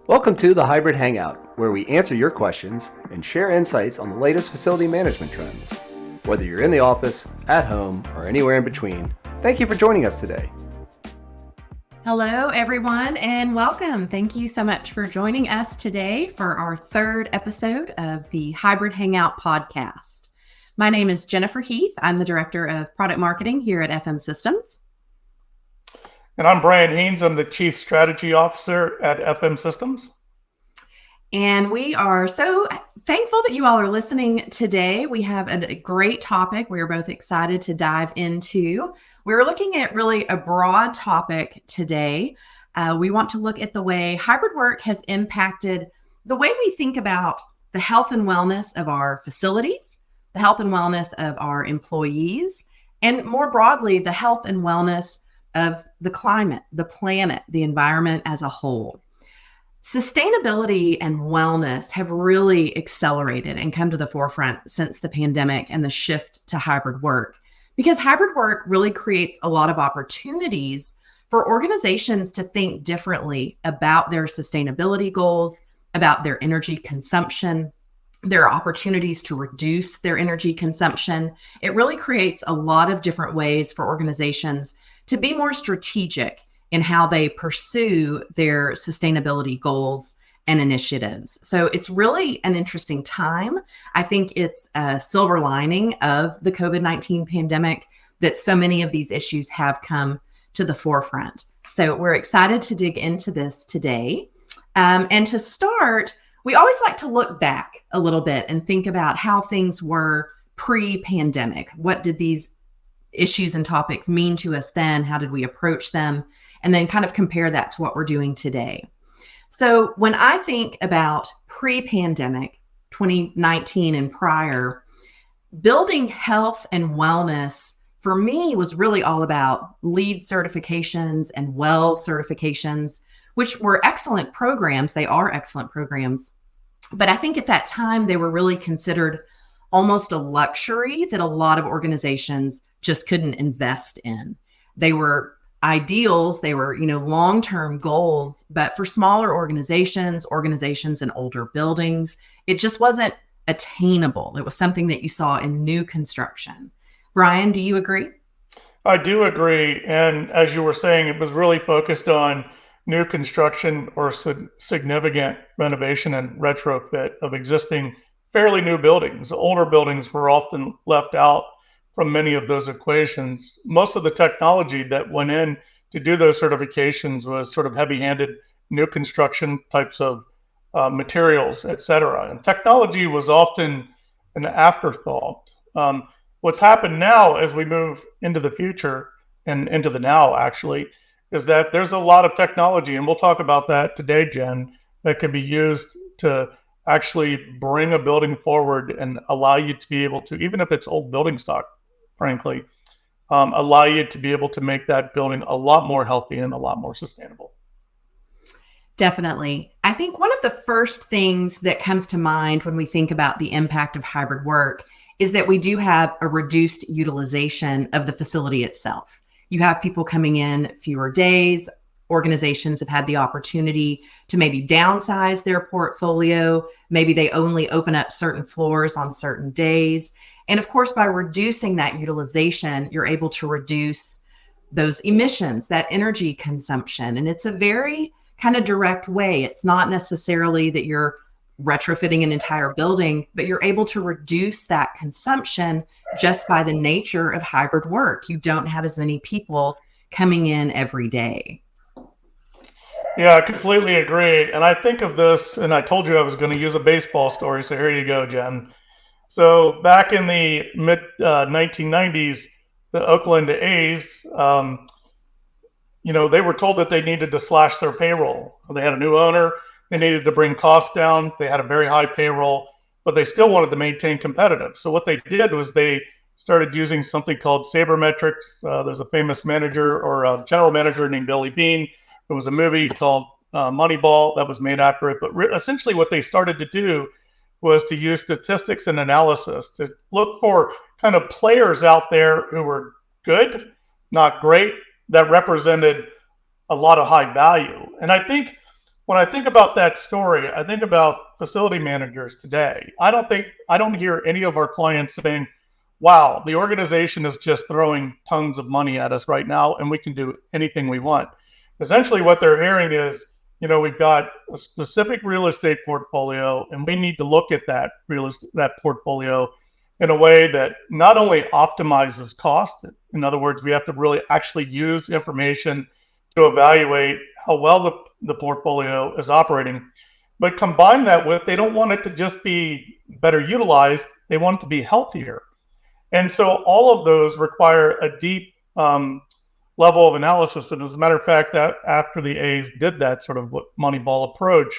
Welcome to the Hybrid Hangout, where we answer your questions and share insights on the latest facility management trends. Whether you're in the office, at home, or anywhere in between, thank you for joining us today. Hello, everyone, and welcome. Thank you so much for joining us today for our third episode of the Hybrid Hangout podcast. My name is Jennifer Heath. I'm the Director of Product Marketing here at FM Systems. And I'm Brian Haynes. I'm the Chief Strategy Officer at FM Systems. And we are so thankful that you all are listening today. We have a great topic we're both excited to dive into. We're looking at really a broad topic today. We want to look at the way hybrid work has impacted the way we think about the health and wellness of our facilities, the health and wellness of our employees, and more broadly, the health and wellness of the climate, the planet, the environment as a whole. Sustainability and wellness have really accelerated and come to the forefront since the pandemic and the shift to hybrid work, because hybrid work really creates a lot of opportunities for organizations to think differently about their sustainability goals, about their energy consumption. There are opportunities to reduce their energy consumption. It really creates a lot of different ways for organizations to be more strategic in how they pursue their sustainability goals and initiatives. So it's really an interesting time. I think it's a silver lining of the COVID-19 pandemic that so many of these issues have come to the forefront. So we're excited to dig into this today. And to start, we always like to look back a little bit and think about how things were pre-pandemic. What did these issues and topics mean to us then? How did we approach them? And then kind of compare that to what we're doing today. So when I think about pre-pandemic, 2019 and prior, building health and wellness for me was really all about LEED certifications and WELL certifications, which were excellent programs. They are excellent programs. But I think at that time, they were really considered almost a luxury that a lot of organizations just couldn't invest in. They were ideals, they were, long-term goals, but for smaller organizations in older buildings, it just wasn't attainable. It was something that you saw in new construction. Brian, do you agree? I do agree. And as you were saying, it was really focused on new construction or significant renovation and retrofit of existing fairly new buildings. Older buildings were often left out from many of those equations. Most of the technology that went in to do those certifications was sort of heavy-handed new construction types of materials, et cetera. And technology was often an afterthought. What's happened now as we move into the future and into the now, actually, is that there's a lot of technology, and we'll talk about that today, Jen, that can be used to actually bring a building forward and allow you to be able to, even if it's old building stock, frankly, allow you to be able to make that building a lot more healthy and a lot more sustainable. Definitely. I think one of the first things that comes to mind when we think about the impact of hybrid work is that we do have a reduced utilization of the facility itself. You have people coming in fewer days. Organizations have had the opportunity to maybe downsize their portfolio. Maybe they only open up certain floors on certain days. And of course, by reducing that utilization, you're able to reduce those emissions, that energy consumption. And it's a very kind of direct way. It's not necessarily that you're retrofitting an entire building, but you're able to reduce that consumption just by the nature of hybrid work. You don't have as many people coming in every day. Yeah, I completely agree. And I think of this, and I told you I was going to use a baseball story, so here you go, Jen. So back in the mid 1990s, the Oakland A's, they were told that they needed to slash their payroll. They had a new owner. They needed to bring costs down. They had a very high payroll, but they still wanted to maintain competitive. So what they did was they started using something called sabermetrics. There's a famous manager or a general manager named Billy Beane. There was a movie called Moneyball that was made after it. But essentially what they started to do was to use statistics and analysis to look for kind of players out there who were good, not great, that represented a lot of high value. And I think when I think about that story, I think about facility managers today. I don't hear any of our clients saying, wow, the organization is just throwing tons of money at us right now and we can do anything we want. Essentially what they're hearing is, we've got a specific real estate portfolio and we need to look at that portfolio in a way that not only optimizes cost. In other words, we have to really actually use information to evaluate how well the portfolio is operating, but combine that with, they don't want it to just be better utilized, they want it to be healthier. And so all of those require a deep level of analysis. And as a matter of fact, that after the A's did that sort of Moneyball approach,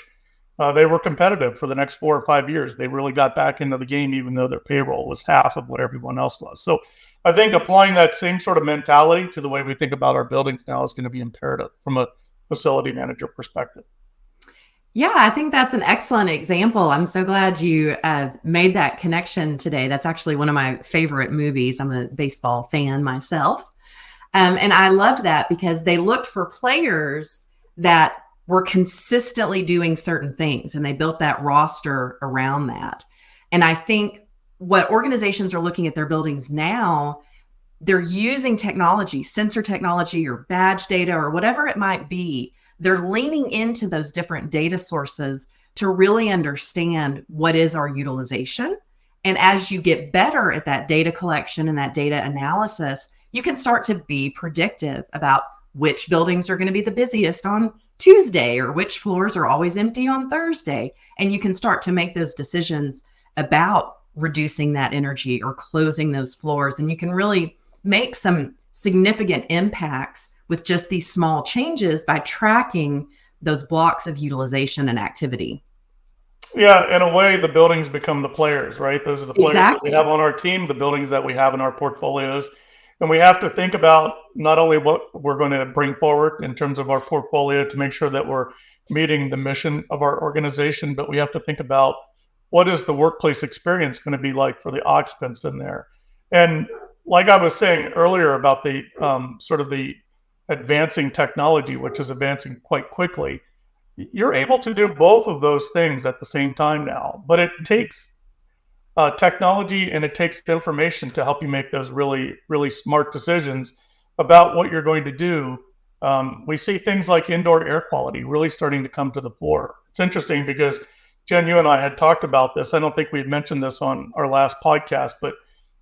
they were competitive for the next 4 or 5 years. They really got back into the game, even though their payroll was half of what everyone else was. So I think applying that same sort of mentality to the way we think about our buildings now is going to be imperative from a facility manager perspective. Yeah, I think that's an excellent example. I'm so glad you made that connection today. That's actually one of my favorite movies. I'm a baseball fan myself. And I loved that because they looked for players that were consistently doing certain things and they built that roster around that. And I think what organizations are looking at their buildings now, they're using technology, sensor technology or badge data or whatever it might be. They're leaning into those different data sources to really understand what is our utilization. And as you get better at that data collection and that data analysis, you can start to be predictive about which buildings are going to be the busiest on Tuesday or which floors are always empty on Thursday. And you can start to make those decisions about reducing that energy or closing those floors. And you can really make some significant impacts with just these small changes by tracking those blocks of utilization and activity. Yeah, in a way, the buildings become the players, right? Those are the players that we have on our team, the buildings that we have in our portfolios. And we have to think about not only what we're going to bring forward in terms of our portfolio to make sure that we're meeting the mission of our organization, but we have to think about what is the workplace experience going to be like for the occupants in there. And like I was saying earlier about the sort of the advancing technology, which is advancing quite quickly, you're able to do both of those things at the same time now. But it takes technology and it takes information to help you make those really, really smart decisions about what you're going to do. We see things like indoor air quality really starting to come to the fore. It's interesting because Jen, you and I had talked about this. I don't think we had mentioned this on our last podcast, but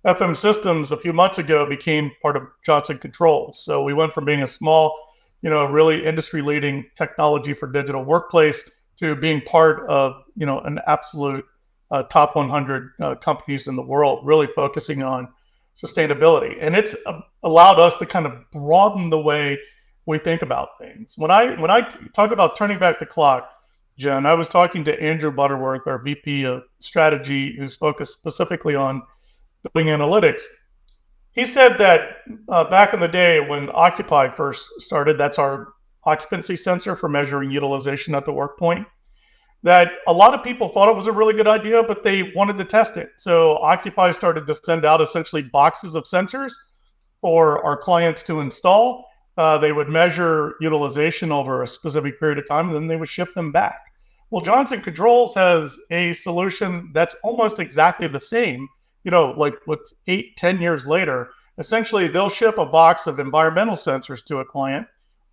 FM Systems a few months ago became part of Johnson Controls. So we went from being a small, really industry-leading technology for digital workplace to being part of, an absolute top 100 companies in the world, really focusing on sustainability. And it's allowed us to kind of broaden the way we think about things. When I talk about turning back the clock, Jen, I was talking to Andrew Butterworth, our VP of Strategy, who's focused specifically on building analytics. He said that back in the day when Occupy first started, that's our occupancy sensor for measuring utilization at the work point, that a lot of people thought it was a really good idea, but they wanted to test it. So Occupy started to send out essentially boxes of sensors for our clients to install. They would measure utilization over a specific period of time, and then they would ship them back. Well, Johnson Controls has a solution that's almost exactly the same. Like what's 8-10 years later, essentially they'll ship a box of environmental sensors to a client.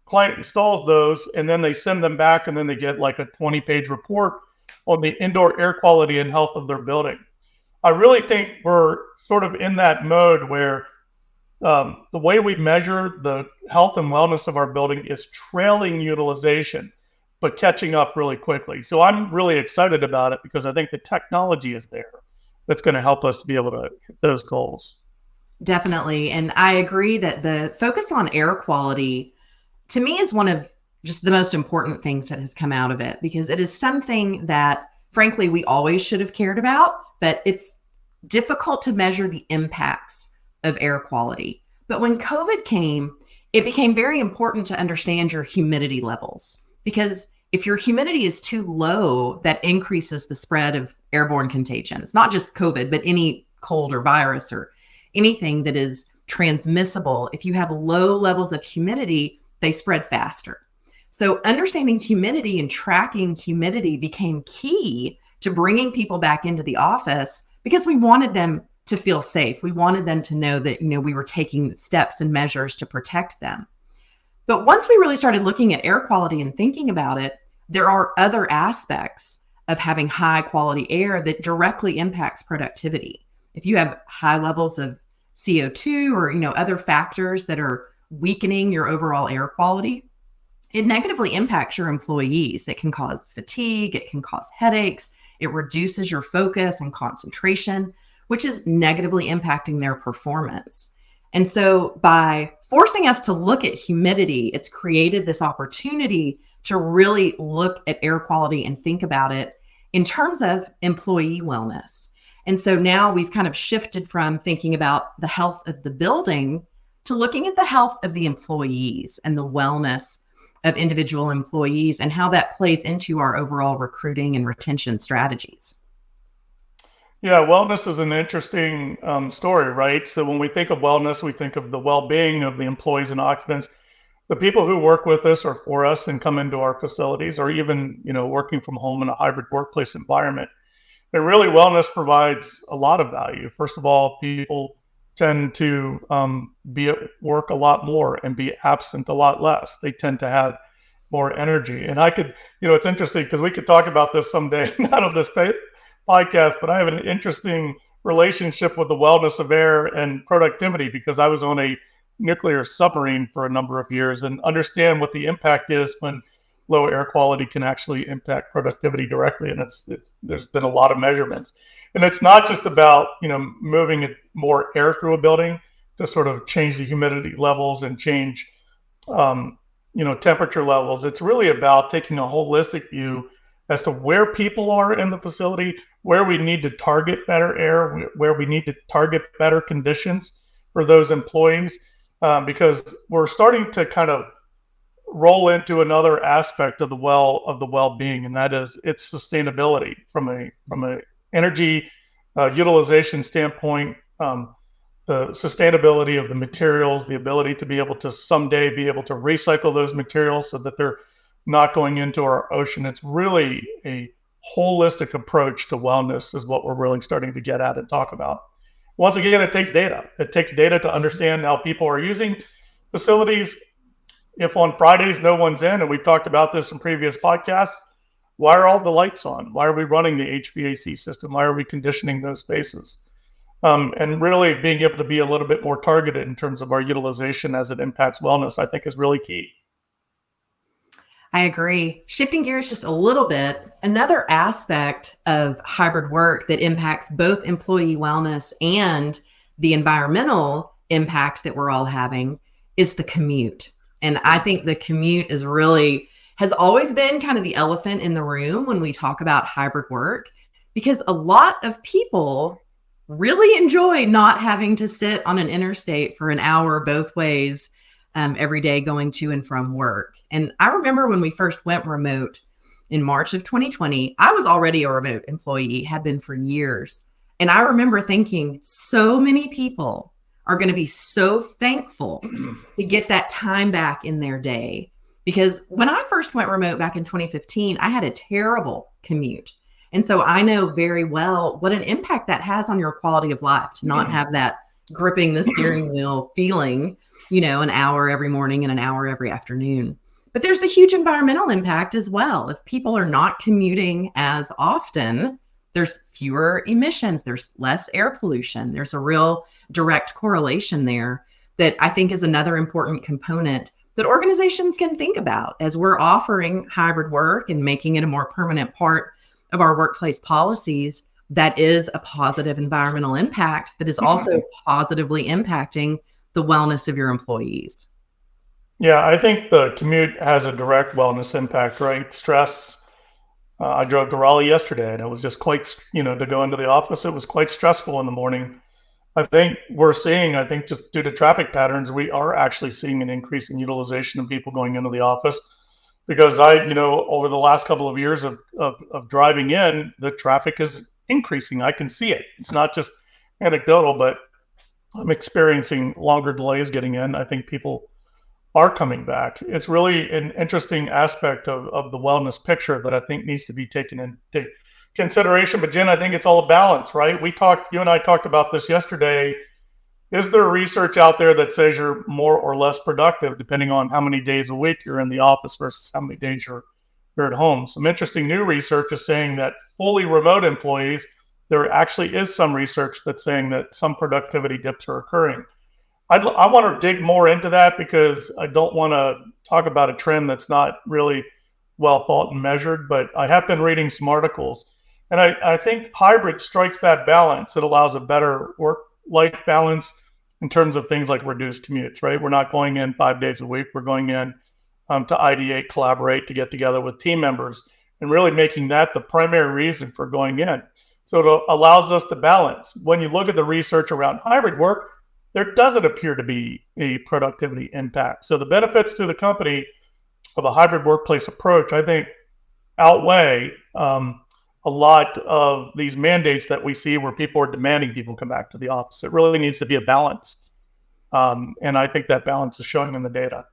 Client installs those, and then they send them back, and then they get like a 20-page report on the indoor air quality and health of their building. I really think we're sort of in that mode where the way we measure the health and wellness of our building is trailing utilization, but catching up really quickly. So I'm really excited about it because I think the technology is there that's going to help us to be able to hit those goals. Definitely. And I agree that the focus on air quality, to me, is one of just the most important things that has come out of it, because it is something that, frankly, we always should have cared about, but it's difficult to measure the impacts of air quality. But when COVID came, it became very important to understand your humidity levels, because if your humidity is too low, that increases the spread of airborne contagion. It's not just COVID, but any cold or virus or anything that is transmissible. If you have low levels of humidity, they spread faster. So understanding humidity and tracking humidity became key to bringing people back into the office because we wanted them to feel safe. We wanted them to know that, we were taking steps and measures to protect them. But once we really started looking at air quality and thinking about it, there are other aspects of having high quality air that directly impacts productivity. If you have high levels of CO2 or, other factors that are weakening your overall air quality, it negatively impacts your employees. It can cause fatigue, it can cause headaches, it reduces your focus and concentration, which is negatively impacting their performance. And so by forcing us to look at humidity, it's created this opportunity to really look at air quality and think about it in terms of employee wellness. And so now we've kind of shifted from thinking about the health of the building to looking at the health of the employees and the wellness of individual employees and how that plays into our overall recruiting and retention strategies. Yeah, wellness is an interesting story, right? So when we think of wellness, we think of the well-being of the employees and occupants, the people who work with us or for us and come into our facilities, or even working from home in a hybrid workplace environment. And really, wellness provides a lot of value. First of all, people tend to be at work a lot more and be absent a lot less. They tend to have more energy. And it's interesting because we could talk about this someday, not on this podcast, but I have an interesting relationship with the wellness of air and productivity because I was on a nuclear submarine for a number of years and understand what the impact is when low air quality can actually impact productivity directly. And there's been a lot of measurements. And it's not just about, moving more air through a building to sort of change the humidity levels and change, temperature levels. It's really about taking a holistic view as to where people are in the facility, where we need to target better air, where we need to target better conditions for those employees, because we're starting to kind of roll into another aspect of the well-being, and that is its sustainability from a energy utilization standpoint, the sustainability of the materials, the ability to be able to someday be able to recycle those materials so that they're not going into our ocean. It's really a holistic approach to wellness is what we're really starting to get at and talk about. Once again, it takes data. It takes data to understand how people are using facilities. If on Fridays no one's in, and we've talked about this in previous podcasts, why are all the lights on? Why are we running the HVAC system? Why are we conditioning those spaces? And really being able to be a little bit more targeted in terms of our utilization as it impacts wellness, I think is really key. I agree. Shifting gears just a little bit, another aspect of hybrid work that impacts both employee wellness and the environmental impact that we're all having is the commute. And I think the commute has always been kind of the elephant in the room when we talk about hybrid work, because a lot of people really enjoy not having to sit on an interstate for an hour both ways every day going to and from work. And I remember when we first went remote in March of 2020, I was already a remote employee, had been for years. And I remember thinking so many people are going to be so thankful to get that time back in their day. Because when I first went remote back in 2015, I had a terrible commute. And so I know very well what an impact that has on your quality of life to not have that gripping the steering wheel feeling, an hour every morning and an hour every afternoon. But there's a huge environmental impact as well. If people are not commuting as often, there's fewer emissions, there's less air pollution. There's a real direct correlation there that I think is another important component that organizations can think about as we're offering hybrid work and making it a more permanent part of our workplace policies. That is a positive environmental impact that is also positively impacting the wellness of your employees. Yeah, I think the commute has a direct wellness impact, right? Stress. I drove to Raleigh yesterday and it was just quite, to go into the office, it was quite stressful in the morning. I think just due to traffic patterns, we are actually seeing an increase in utilization of people going into the office because over the last couple of years of driving in, the traffic is increasing. I can see it. It's not just anecdotal, but I'm experiencing longer delays getting in. I think people are coming back. It's really an interesting aspect of the wellness picture that I think needs to be taken into consideration. But Jen, I think it's all a balance, right? You and I talked about this yesterday. Is there research out there that says you're more or less productive depending on how many days a week you're in the office versus how many days you're at home? Some interesting new research is saying that fully remote employees, there actually is some research that's saying that some productivity dips are occurring. I want to dig more into that because I don't want to talk about a trend that's not really well thought and measured, but I have been reading some articles. And I think hybrid strikes that balance. It allows a better work-life balance in terms of things like reduced commutes, right? We're not going in 5 days a week. We're going in to ideate, collaborate, to get together with team members, and really making that the primary reason for going in. So it allows us to balance. When you look at the research around hybrid work, there doesn't appear to be a productivity impact. So the benefits to the company of a hybrid workplace approach, I think, outweigh a lot of these mandates that we see where people are demanding people come back to the office. It really needs to be a balance. And I think that balance is showing in the data.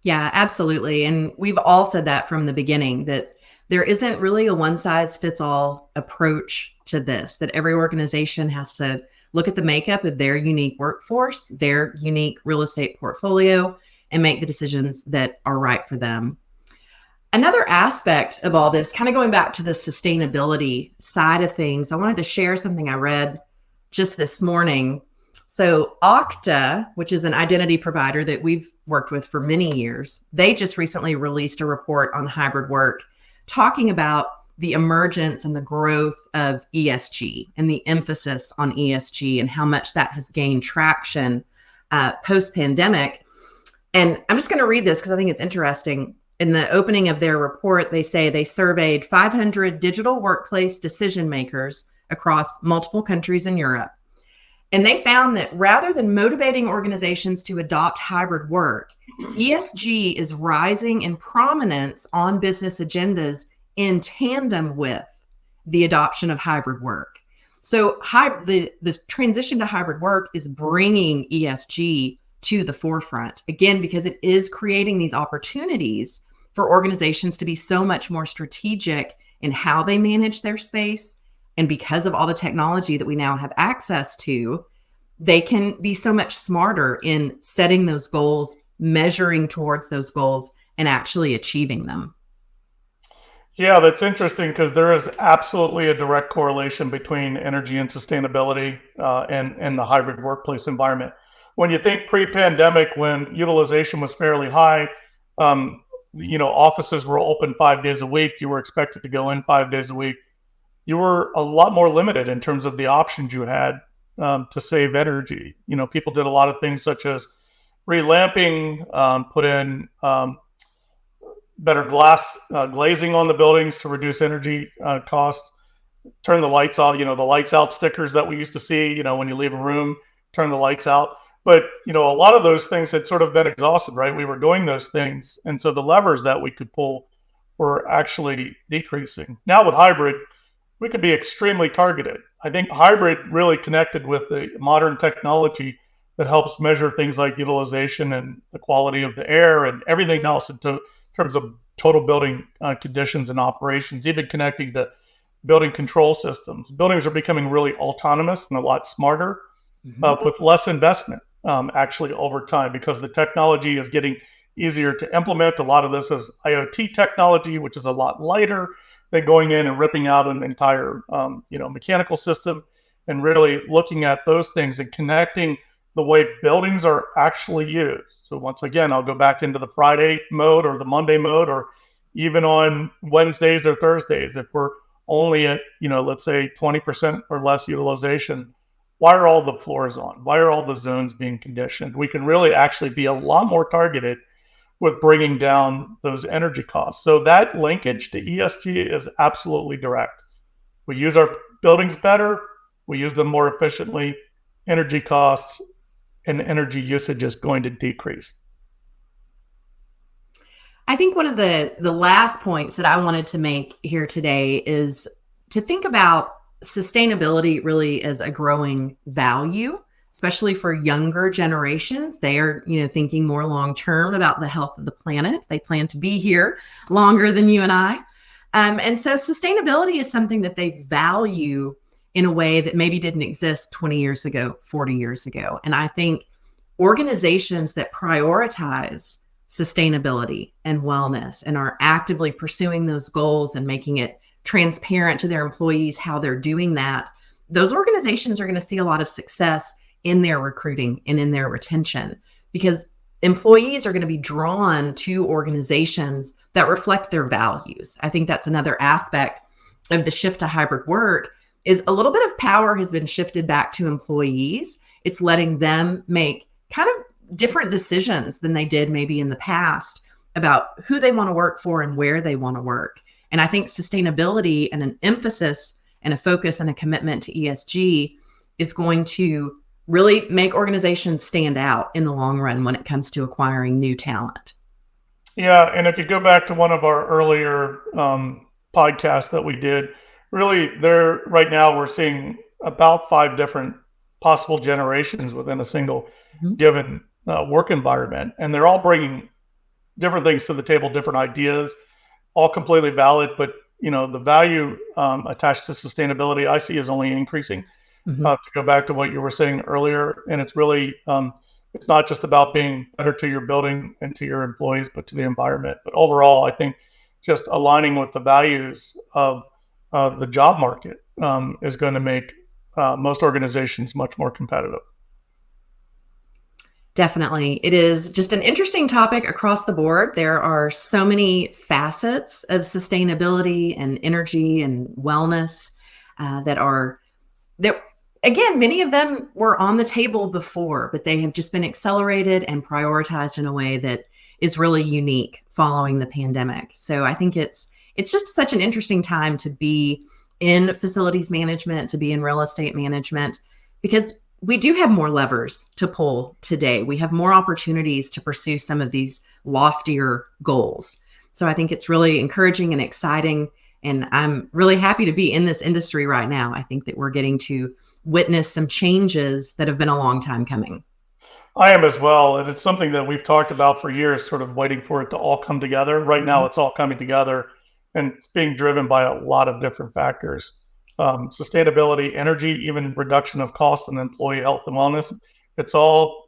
Yeah, absolutely. And we've all said that from the beginning, that there isn't really a one size fits all approach to this, that every organization has to look at the makeup of their unique workforce, their unique real estate portfolio, and make the decisions that are right for them. Another aspect of all this, kind of going back to the sustainability side of things, I wanted to share something I read just this morning. So Okta, which is an identity provider that we've worked with for many years, they just recently released a report on hybrid work talking about the emergence and the growth of ESG and the emphasis on ESG and how much that has gained traction post-pandemic. And I'm just going to read this because I think it's interesting. In the opening of their report, they say they surveyed 500 digital workplace decision makers across multiple countries in Europe. And they found that rather than motivating organizations to adopt hybrid work, ESG is rising in prominence on business agendas in tandem with the adoption of hybrid work. So this transition to hybrid work is bringing ESG to the forefront, again, because it is creating these opportunities for organizations to be so much more strategic in how they manage their space. And because of all the technology that we now have access to, they can be so much smarter in setting those goals, measuring towards those goals, and actually achieving them. Yeah, that's interesting because there is absolutely a direct correlation between energy and sustainability and the hybrid workplace environment. When you think pre-pandemic, when utilization was fairly high, offices were open 5 days a week. You were expected to go in 5 days a week. You were a lot more limited in terms of the options you had to save energy. People did a lot of things such as relamping, put in better glazing on the buildings to reduce energy costs, turn the lights off, the lights out stickers that we used to see, when you leave a room, turn the lights out. But, a lot of those things had sort of been exhausted, right? We were doing those things. And so the levers that we could pull were actually decreasing. Now with hybrid, we could be extremely targeted. I think hybrid really connected with the modern technology that helps measure things like utilization and the quality of the air and everything else in terms of total building conditions and operations, even connecting to building control systems. Buildings are becoming really autonomous and a lot smarter with less investment actually over time because the technology is getting easier to implement. A lot of this is IoT technology, which is a lot lighter than going in and ripping out an entire mechanical system, and really looking at those things and connecting the way buildings are actually used. So once again, I'll go back into the Friday mode or the Monday mode, or even on Wednesdays or Thursdays. If we're only at, let's say 20% or less utilization, why are all the floors on? Why are all the zones being conditioned? We can really actually be a lot more targeted with bringing down those energy costs. So that linkage to ESG is absolutely direct. We use our buildings better, we use them more efficiently, energy costs and energy usage is going to decrease. I think one of the last points that I wanted to make here today is to think about sustainability really as a growing value especially for younger generations. They are, thinking more long-term about the health of the planet. They plan to be here longer than you and I. And so sustainability is something that they value in a way that maybe didn't exist 20 years ago, 40 years ago. And I think organizations that prioritize sustainability and wellness and are actively pursuing those goals and making it transparent to their employees how they're doing that, those organizations are going to see a lot of success in their recruiting and in their retention, because employees are going to be drawn to organizations that reflect their values. I think that's another aspect of the shift to hybrid work, is a little bit of power has been shifted back to employees. It's letting them make kind of different decisions than they did maybe in the past about who they want to work for and where they want to work. And I think sustainability and an emphasis and a focus and a commitment to ESG is going to really make organizations stand out in the long run when it comes to acquiring new talent. Yeah, and if you go back to one of our earlier podcasts that we did, really there right now we're seeing about 5 different possible generations within a single given work environment, and they're all bringing different things to the table, different ideas, all completely valid. But the value attached to sustainability I see is only increasing. To go back to what you were saying earlier, and it's really it's not just about being better to your building and to your employees, but to the environment. But overall, I think just aligning with the values of the job market is going to make most organizations much more competitive. Definitely. It is just an interesting topic across the board. There are so many facets of sustainability and energy and wellness that again, many of them were on the table before, but they have just been accelerated and prioritized in a way that is really unique following the pandemic. So I think it's just such an interesting time to be in facilities management, to be in real estate management, because we do have more levers to pull today. We have more opportunities to pursue some of these loftier goals. So I think it's really encouraging and exciting. And I'm really happy to be in this industry right now. I think that we're getting to witness some changes that have been a long time coming. I am as well. And it's something that we've talked about for years, sort of waiting for it to all come together. Right now, it's all coming together and it's being driven by a lot of different factors. Sustainability, energy, even reduction of cost and employee health and wellness. It's all,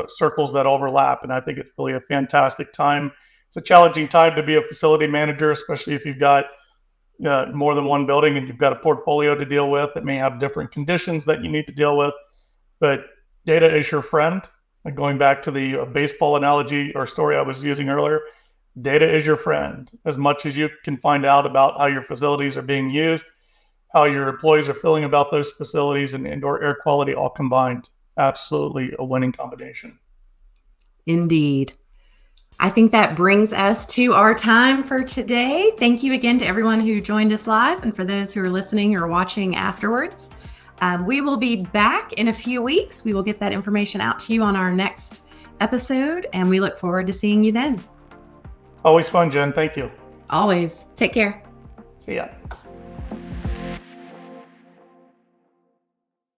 circles that overlap. And I think it's really a fantastic time. It's a challenging time to be a facility manager, especially if you've got more than one building and you've got a portfolio to deal with that may have different conditions that you need to deal with. But data is your friend. Like going back to the baseball analogy or story I was using earlier, data is your friend. As much as you can find out about how your facilities are being used, how your employees are feeling about those facilities, and indoor air quality all combined, absolutely a winning combination. Indeed. I think that brings us to our time for today. Thank you again to everyone who joined us live, and for those who are listening or watching afterwards. We will be back in a few weeks. We will get that information out to you on our next episode, and we look forward to seeing you then. Always fun, Jen. Thank you. Always. Take care. See ya.